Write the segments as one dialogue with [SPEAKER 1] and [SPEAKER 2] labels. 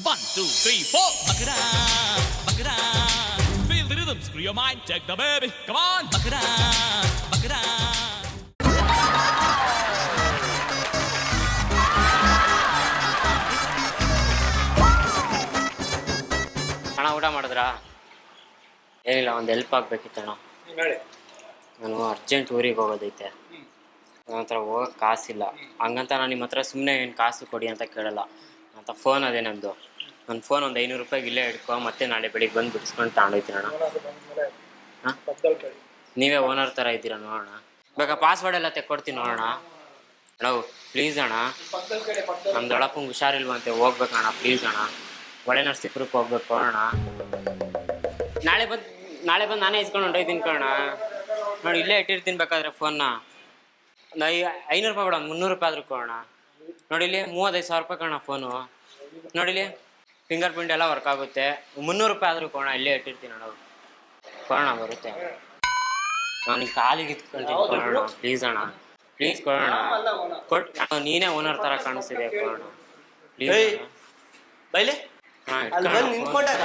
[SPEAKER 1] One, two, three, four. Buck it up, buck it up. Feel the rhythm, screw your mind, check the baby. Come on, buck it up, buck it up.
[SPEAKER 2] ಅಣ್ಣ ಊಟ ಮಾಡಿದ್ರಾ? ಏನಿಲ್ಲ, ಒಂದು help ಆಗಬೇಕಿತ್ತಣ್ಣ. ನಾನು urgent ಊರಿಗೆ ಹೋಗೋದೈತೆ. ನನ್ನ ಹತ್ರ ಹೋಗೋಕೆ ಕಾಸಿಲ್ಲ. ಹಂಗಂತ ನಾನು ನಿಮ್ಮ ಹತ್ರ ಸುಮ್ಮನೆ ಏನು ಕಾಸು ಕೊಡಿ ಅಂತ ಕೇಳಲ್ಲ. ಅಂತ ಫೋನ್ ಅದೇ ನಂದು. ನನ್ನ ಫೋನ್ ಒಂದು 500 ರೂಪಾಯಿಗೆ ಇಲ್ಲೇ ಇಟ್ಕೊ, ಮತ್ತೆ ನಾಳೆ ಬೆಳಿಗ್ಗೆ ಬಂದು ಬಿಡಿಸ್ಕೊಂಡು ತಗೊಂಡೋಯ್ತೀನಿ ಅಣ್ಣ. ಹಾಂ, ನೀವೇ ಓನರ್ ಥರ ಇದ್ದೀರಾ ನೋಡೋಣ. ಬೇಕಾ ಪಾಸ್ವರ್ಡ್ ಎಲ್ಲ ತೆಕ್ಕೊಡ್ತೀನಿ ನೋಡೋಣ. ಅಣ್ಣ ಪ್ಲೀಸ್ ಅಣ್ಣ, ನಮ್ಮ ದೊಡ್ಡಪ್ಪಂಗೆ ಹುಷಾರಿಲ್ವಂತೆ, ಹೋಗ್ಬೇಕಣ್ಣ ಪ್ಲೀಸ್ ಅಣ್ಣ. ಒಳ್ಳೆ ನರ್ಸಿಪುರಕ್ಕೆ ಹೋಗ್ಬೇಕು ಅಣ್ಣ. ನಾಳೆ ಬಂದು ನಾನೇ ಇಸ್ಕೊಂಡು ಹೊಂಟೋಯ್ತೀನಿ ಕಣ. ನೋಡಿ ಇಲ್ಲೇ ಇಟ್ಟಿರ್ತೀನಿ ಬೇಕಾದ್ರೆ ಫೋನ್ನ. ಒಂದು 500 ರೂಪಾಯಿ ಬೇಡ, 300 ರೂಪಾಯಿ ಆದರೂ ಕೊಡೋಣ. ನೋಡಿಲಿ 35,000 ರೂಪಾಯಿ ಕಣ ಫೋನು. ನೋಡಿಲಿ ಫಿಂಗರ್ ಪ್ರಿಂಟ್ ಎಲ್ಲ ವರ್ಕ್ ಆಗುತ್ತೆ. 300 ರೂಪಾಯಿ ಆದರೂ ಕೊಡೋಣ, ಇಲ್ಲೇ ಇಟ್ಟಿರ್ತೀನಿ ಅಣ್ಣ. ಕೊಡೋಣ ಬರುತ್ತೆ. ನಾನು ಕಾಲಿಗೆ ಇಟ್ಕೊಳ್ತೀನಿ ಕೊಡೋಣ ಪ್ಲೀಸ್ ಅಣ್ಣ, ಪ್ಲೀಸ್ ಕೊಡೋಣ. ನೀನೇ ಓನರ್ ಥರ ಕಾಣಿಸ್ತಿದೆ, ಕೊಡೋಣ ಪ್ಲೀಸ್.
[SPEAKER 3] ಬೈಲೆ ಅಲ್ಲಿ ಬಂದು ನಿಂತ್ಕೊಂಡಾಗ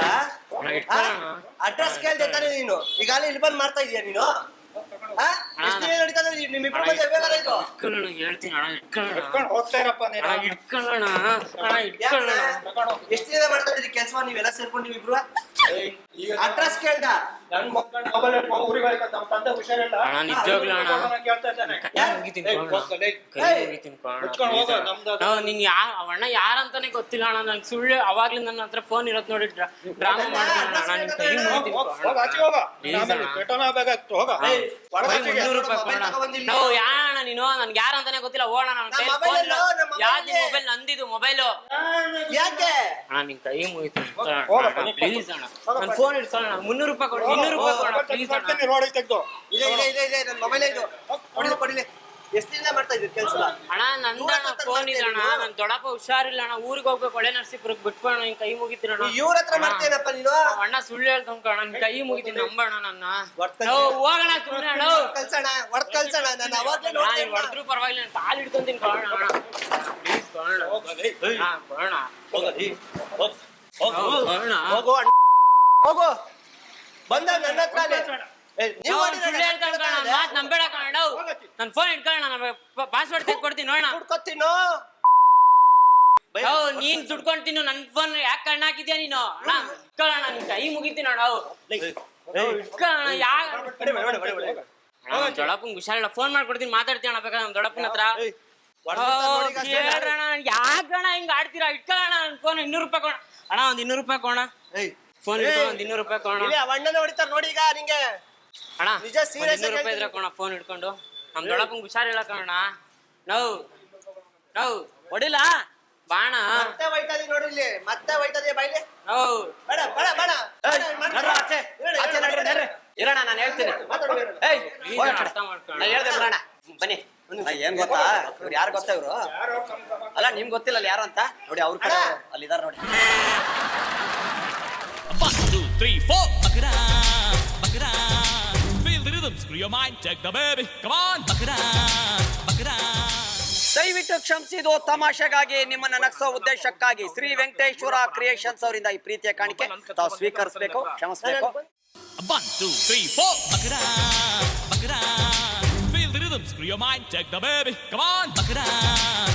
[SPEAKER 3] ಅಡ್ರೆಸ್ ಕೇಳ್ದೆ ತಾನೆ ನೀನು. ಈಗ ಇಲ್ಲಿ ಬಂದು ಮಾಡ್ತಾ ಇದೀಯ ನೀನು? ಎಷ್ಟು ದಿನ ಮಾಡ್ತಾ ಇದ್ರಿ ಕೆಲಸ ನೀವೆಲ್ಲ ಸೇರ್ಕೊಂಡು ನೀವಿಬ್ರು? ಅಡ್ರೆಸ್ ಕೇಳ್ದ
[SPEAKER 2] ಅಣ್ಣ ಯಾರಂತಾನೆ ಗೊತ್ತಿಲ್ಲ ಅಣ್ಣ. ನಂಗೆ ಸುಳ್ಳು ಅವಾಗ್ಲೂ ನನ್ನ ಹತ್ರ ಫೋನ್ ಇರೋದ್ ನೋಡಿ ಡ್ರಾಮಾ ಮಾಡ್ತೀನಿ. 300 ರೂಪಾಯಿ ನಾವು ಯಾರಣ್ಣ ನೀನು? ನನ್ಗೆ ಯಾರಂತಾನೆ ಗೊತ್ತಿಲ್ಲ. ಹೋಗೋಣ, ಯಾವ್ದು ಮೊಬೈಲ್ ನಂದಿದು ಮೊಬೈಲು.
[SPEAKER 3] ಯಾಕೆ
[SPEAKER 2] ಅಣ್ಣ ನಿನ್ ಕೈ ಮುಗಿತು ಪ್ಲೀಸ್ ಅಣ್ಣ. ನನ್ ಫೋನ್ ಇಡ್ಕೊಳ್ಳೋಣ. 300 ರೂಪಾಯಿ ಕೊಡಿ, 200 ರೂಪಾಯಿ ಕೊಡ ಪ್ಲೀಸ್ ಅಣ್ಣ.
[SPEAKER 3] ಇದೆ ನನ್ನ ಮೊಬೈಲ್ ಇದು. ಕೊಡಿಲಿ. ಎಷ್ಟು ದಿನ ಮಾಡ್ತಾ ಇದ್ದೀರಿ ಕೆಲಸ?
[SPEAKER 2] ಅಣ್ಣ ನಂದಣ್ಣ ಫೋನ್ ಇದೆ ಅಣ್ಣ. ನನ್ ದೊಡ್ಡಪ್ಪ ಹುಷಾರಿಲ್ಲ ಅಣ್ಣ, ಊರಿಗೆ ಹೋಗ್ಬೇಕು. ಒಳ್ಳೆ ನರ್ಸಿಪುರಕ್ಕೆ ಬಿಟ್ಬಿಡೋಣ. ನಿನ್ ಕೈ ಮುಗಿತೀರಣ್ಣ.
[SPEAKER 3] ಇವ್ರ ಹತ್ರ ಮಾಡ್ತೇನಪ್ಪ ನೀನು?
[SPEAKER 2] ಅಣ್ಣ ಸುಳ್ಳು ಹೇಳ್ತಂಕಣ, ನಿನ್ ಕೈ ಮುಗಿತೀನಿ ನಂಬಣ್ಣ ನನ್ನ. ಹೋಗೋಣ ಸುಮ್ಮನೆ ಅಣ್ಣ.
[SPEAKER 3] ಕಲ್ಸೋಣ, ಹೊಡೆದ್ ಕಲ್ಸೋಣ. ನಾನು ಅವಾಗ್ಲೇ
[SPEAKER 2] ಹೊಡೆದ್ರು ಪರವಾಗಿಲ್ಲ, ನಾನು ಕಾಲು ಹಿಡ್ಕೊಂತೀನಿ ಕೊಡೋಣ ಅಣ್ಣ ಪ್ಲೀಸ್. ಕೊಡೋಣ
[SPEAKER 3] ಹೋಗು. ಬಂದ ನನ್ನ ಹತ್ರನೇ
[SPEAKER 2] ಮಾತ್ ನಂಬೇಡ ಕಣ. ನನ್ ಫೋನ್ ಇಟ್ಕೊಳ್ಳೋಣ, ಪಾಸ್ವರ್ಡ್ ತೆಗ್ಕೊಡ್ತೀನಿ ನೋಡೋಣ. ನೀನ್ ದುಡ್ಕೊಂತೀನಿ. ನನ್ ಫೋನ್ ಯಾಕೆ ಕಣ್ಣ ಹಾಕಿದ್ಯಾ ನೀನು? ಅಣ್ಣ ಇಟ್ಕೊಳ್ಳೋಣ, ನಿನ್ ಕೈ ಮುಗಿತೀನಿ ಅಣ್ಣ. ಇಟ್ಕೊಳ್ಳೋಣ. ದೊಡ್ಡಪ್ಪಂಗ್ ಹುಷಾರಿಲ್ಲ, ಫೋನ್ ಮಾಡ್ಕೊಡ್ತೀನಿ, ಮಾತಾಡ್ತೀನಿ ಅಣ್ಣ ಬೇಕಾದ್ರೆ ನಮ್ ದೊಡ್ಡಪ್ಪನ ಹತ್ರ. ಹೇಳ್ರಣ, ಯಾಕಣ್ಣ ಹಿಂಗ ಆಡ್ತೀರಾ? ಇಟ್ಕೊಳ್ಳೋಣ ನನ್ ಫೋನ್. 200 ರೂಪಾಯಿ ಕೊಡ ಅಣ್ಣ, ಒಂದ್ 200 ರೂಪಾಯಿ ಕೊಡ. ಫೋನ್ ಇಟ್ಕೊಂಡು 200 ರೂಪಾಯಿ ಕೊಡ.
[SPEAKER 3] ಅಣ್ಣನ ಹೊಡಿತಾರ ನೋಡಿ ಈಗ ನಿಂಗೆ.
[SPEAKER 2] ಅಣ್ಣ 200 ರೂಪಾಯಿ ಇದ್ರೆ ಕೊಡ ಫೋನ್ ಇಟ್ಕೊಂಡು. ನಮ್ ದೊಡ್ಡಪ್ಪಂಗ್ ಹುಷಾರಿಲ್ಲ ಕಣ. ನಾವು ಹೊಡಿಲ್ಲ ಬಾಣ.
[SPEAKER 3] ಮತ್ತೆ ಹೋಯ್ತದೆ ನೋಡಿ ಇಲ್ಲಿ, ಮತ್ತೆ ಹೋಯ್ತದೆ ಬೈಲೆ. ಬೇಡ
[SPEAKER 4] ಇರೋಣ, ನಾನು ಹೇಳ್ತೀನಿ.
[SPEAKER 2] ಅರ್ಥ ಮಾಡ್ಕೊಂಡು
[SPEAKER 4] ಹೇಳ್ದೆ ಬಿಡೋಣ. ಬನ್ನಿ. ಏನ್ ಗೊತ್ತಾ, ಇವ್ರು ಯಾರು ಗೊತ್ತಾ? ಇವ್ರು ಅಲ್ಲ, ನಿಮ್ಗೆ ಗೊತ್ತಿಲ್ಲ ಅಲ್ಲಿ ಯಾರು ಅಂತ. ನೋಡಿ ಅವ್ರ ಕಡೆ ಅಲ್ಲಿ ಇದಾರೆ ನೋಡಿ.
[SPEAKER 1] 1, 2, 3, 4. Buck it up, buck it up. Feel the rhythm, screw your mind, check the baby. Come on, buck it up, buck it up.
[SPEAKER 4] ದಯವಿಟ್ಟು ಕ್ಷಮಿಸಿದ್ದು ತಮಾಷೆಗಾಗಿ, ನಿಮ್ಮನ್ನ ನಗಿಸೋ ಉದ್ದೇಶಕ್ಕಾಗಿ ಶ್ರೀ ವೆಂಕಟೇಶ್ವರ ಕ್ರಿಯೇಷನ್ಸ್ ಅವರಿಂದ ಈ ಪ್ರೀತಿಯ ಕಾಣಿಕೆ ತಾವು ಸ್ವೀಕರಿಸಬೇಕು, ಕ್ಷಮಿಸಬೇಕು.
[SPEAKER 1] 1, 2, 3, 4. Buck it up, buck it up. Feel the rhythm, screw your mind, check the baby. Come on, buck it up.